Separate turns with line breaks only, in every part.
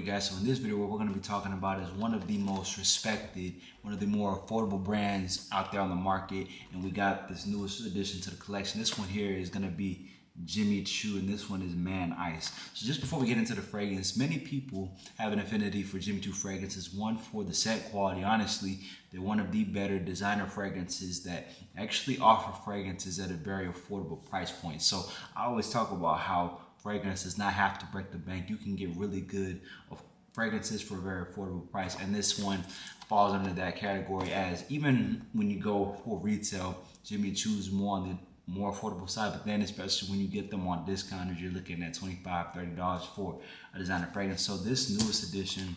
guys. So in this video, what we're going to be talking about is one of the most respected, one of the more affordable brands out there on the market. And we got this newest addition to the collection. This one here is going to be Jimmy Choo, and this one is Man Ice. So just before we get into the fragrance, many people have an affinity for Jimmy Choo fragrances. One, for the scent quality. Honestly, they're one of the better designer fragrances that actually offer fragrances at a very affordable price point. So I always talk about how fragrance does not have to break the bank. You can get really good fragrances for a very affordable price, and this one falls under that category. As even when you go for retail, Jimmy Choo's more on the more affordable side, but then especially when you get them on discounters, you're looking at $25-$30 for a designer fragrance. So this newest addition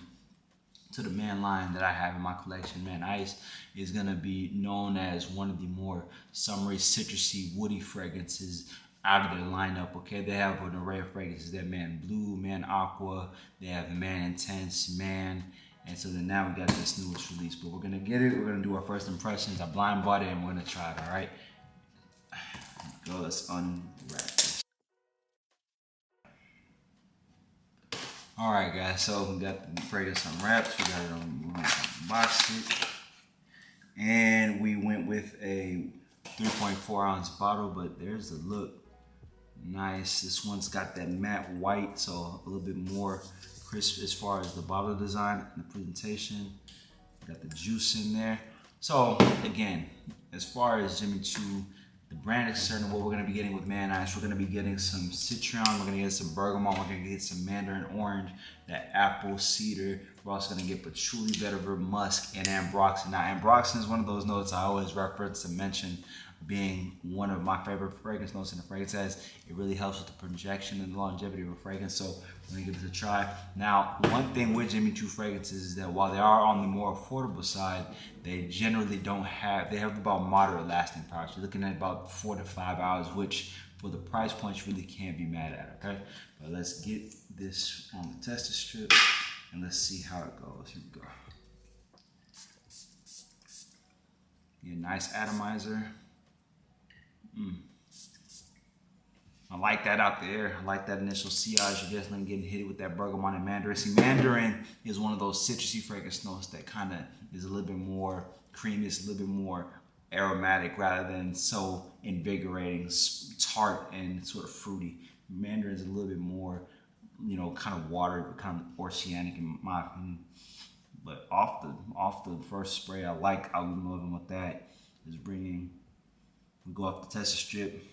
to the Man line that I have in my collection, Man Ice, is gonna be known as one of the more summery, citrusy, woody fragrances out of their lineup. Okay, they have an array of fragrances. They have Man Blue, Man Aqua, they have Man Intense, Man, and so then now we got this newest release. But we're gonna get it, we're gonna do our first impressions. I blind bought it and we're gonna try it, all right? Go, let's unwrap this. All right, guys, so we got the fragrance unwrapped. We got it unboxed it. And we went with a 3.4 ounce bottle, but there's the look. Nice. This one's got that matte white, so a little bit more crisp as far as the bottle design and the presentation. Got the juice in there. So again, as far as Jimmy Choo, the brand is concerned, what we're going to be getting with Man Ice, we're going to be getting some citron, we're going to get some bergamot, we're going to get some mandarin orange, that apple, cedar. We're also going to get patchouli, vetiver, musk, and ambroxan. Now, ambroxan is one of those notes I always reference and mention being one of my favorite fragrance notes in the fragrance, as it really helps with the projection and the longevity of a fragrance. So we're going to give this a try. Now, one thing with Jimmy Choo fragrances is that while they are on the more affordable side, they generally they have about moderate lasting power. So you're looking at about 4 to 5 hours, which for the price point you really can't be mad at, okay? But let's get this on the tester strip and let's see how it goes. Here we go. Get a nice atomizer. I like that out there. I like that initial sillage. You're definitely getting hit with that bergamot and mandarin. See, mandarin is one of those citrusy fragrance notes that kind of is a little bit more creamy. It's a little bit more aromatic rather than so invigorating, tart, and sort of fruity. Mandarin is a little bit more, you know, kind of watery, but kind of oceanic in my opinion. But off the first spray, I'm loving with that. Is bringing. We go off the tester strip.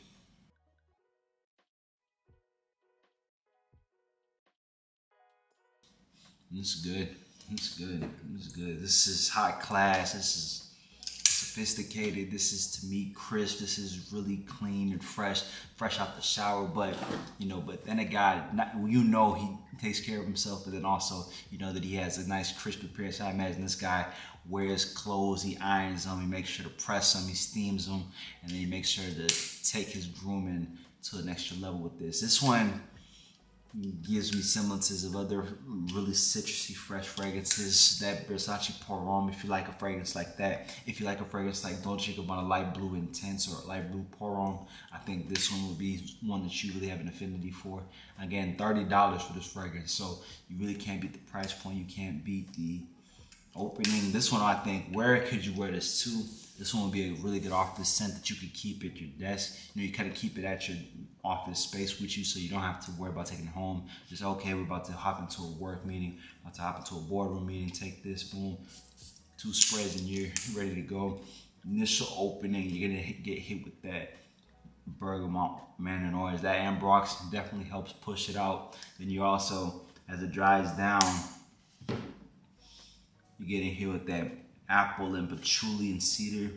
This is good. This is good. This is good. This is high class. This is sophisticated. This is, to me, crisp. This is really clean and fresh out the shower. But then a guy, he takes care of himself, but then also, you know that he has a nice crisp appearance. I imagine this guy wears clothes, he irons them, he makes sure to press them, he steams them, and then he makes sure to take his grooming to an extra level with this. This one gives me semblances of other really citrusy, fresh fragrances. That Versace Pour Homme, if you like a fragrance like that. If you like a fragrance like Dolce & Gabbana Light Blue Intense or Light Blue Pour Homme, I think this one would be one that you really have an affinity for. Again, $30 for this fragrance, so you really can't beat the price point. You can't beat the opening. This one, I think, where could you wear this to? This one would be a really good office scent that you could keep at your desk. You know, you kind of keep it at your office space with you, so you don't have to worry about taking it home. Just, okay, we're about to hop into a work meeting, about to hop into a boardroom meeting, take this, boom, 2 sprays and you're ready to go. Initial opening, you're gonna get hit with that bergamot, mandarin orange. That ambroxan definitely helps push it out. Then you also, as it dries down, you're getting hit with that apple and patchouli and cedar.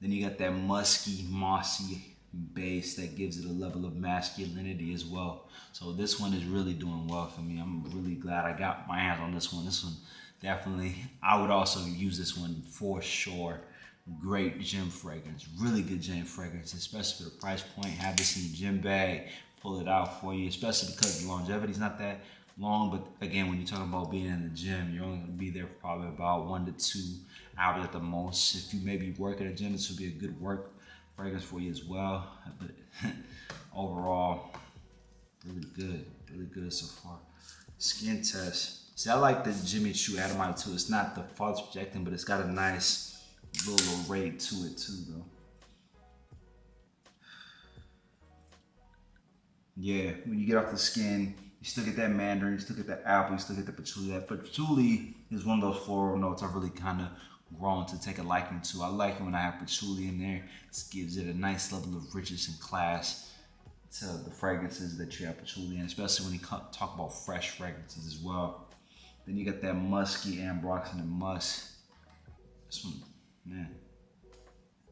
Then you got that musky, mossy base that gives it a level of masculinity as well. So this one is really doing well for me. I'm really glad I got my hands on this one. This one definitely, I would also use this one for sure. Great gym fragrance, really good gym fragrance, especially for the price point. Have this in your gym bag, pull it out for you, especially because the longevity is not that long. But again, when you're talking about being in the gym, you're only gonna be there for probably about 1 to 2 hours at the most. If you maybe work at a gym, this would be a good work fragrance for you as well. But overall, really good so far. Skin test. See, I like the Jimmy Choo Atomite too. It's not the farthest projecting, but it's got a nice little rate to it too, though. Yeah, when you get off the skin, you still get that mandarin, you still get that apple, you still get the patchouli. That patchouli is one of those floral notes I've really kind of grown to take a liking to. I like it when I have patchouli in there. This gives it a nice level of richness and class to the fragrances that you have patchouli in, especially when you talk about fresh fragrances as well. Then you got that musky ambroxan and musk. This one, man,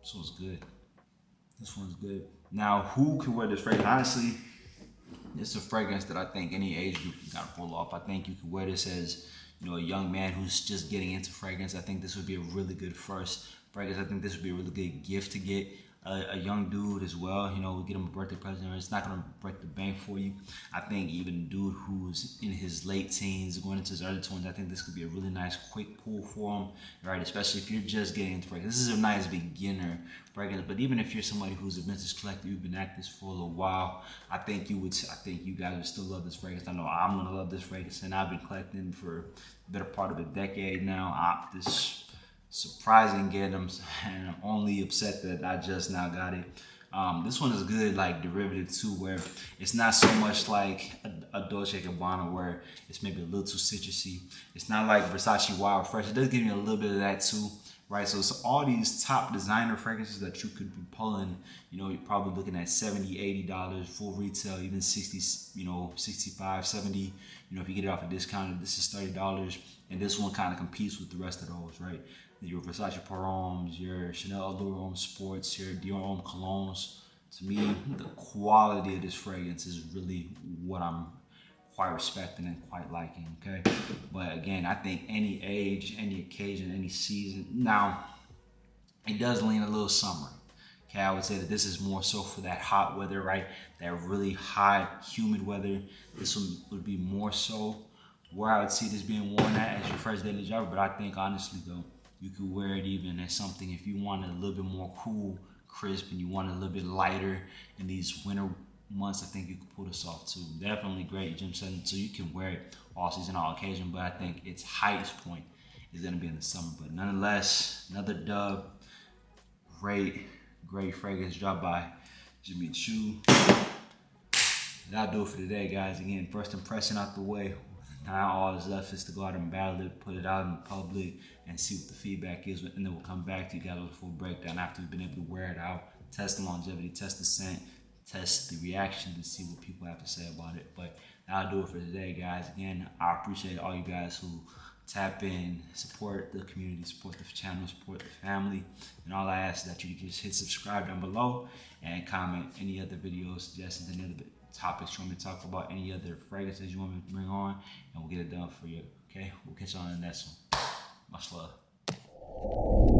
this one's good. This one's good. Now, who can wear this fragrance? Honestly, it's a fragrance that I think any age group can kind of pull off. I think you could wear this as, a young man who's just getting into fragrance. I think this would be a really good first fragrance. I think this would be a really good gift to get a young dude as well. Get him a birthday present. It's not gonna break the bank for you. I think even a dude who's in his late teens, going into his early 20s, I think this could be a really nice quick pull for him, right? Especially if you're just getting into fragrance. This is a nice beginner fragrance. But even if you're somebody who's a vintage collector, you've been at this for a little while, I think you guys would still love this fragrance. I know I'm gonna love this fragrance, and I've been collecting for the better part of a decade now. This surprising get them, and I'm only upset that I just now got it. This one is good, like derivative too, where it's not so much like a Dolce & Gabbana where it's maybe a little too citrusy. It's not like Versace Wild Fresh. It does give me a little bit of that too, right? So it's all these top designer fragrances that you could be pulling. You're probably looking at $70, $80 full retail, even 60, 65, 70. If you get it off a discount, this is $30, and this one kind of competes with the rest of those, right? Your Versace Paroms, your Chanel Allure Homme Sports, your Dior Homme Colognes. To me, the quality of this fragrance is really what I'm quite respecting and quite liking, okay? But again, I think any age, any occasion, any season. Now, it does lean a little summery. Okay, I would say that this is more so for that hot weather, right? That really hot, humid weather. This one would be more so where I would see this being worn at as your first daily driver. But I think honestly though, you could wear it even as something if you want it a little bit more cool, crisp, and you want it a little bit lighter in these winter months. I think you could pull this off too. Definitely great gym setting, so you can wear it all season, all occasion. But I think its highest point is gonna be in the summer. But nonetheless, another dub. Great fragrance dropped by Jimmy Choo. That'll do it for today, guys. Again, first impression out the way. Now all that's left is to go out and battle it, put it out in public, and see what the feedback is. And then we'll come back to you guys with a full breakdown after we've been able to wear it out, test the longevity, test the scent, test the reaction to see what people have to say about it. But that'll do it for today, guys. Again, I appreciate all you guys who tap in, support the community, support the channel, support the family. And all I ask is that you just hit subscribe down below and comment any other videos, suggestions, any other topics you want me to talk about, any other fragrances you want me to bring on, and we'll get it done for you. Okay, we'll catch you on the next one. Much love.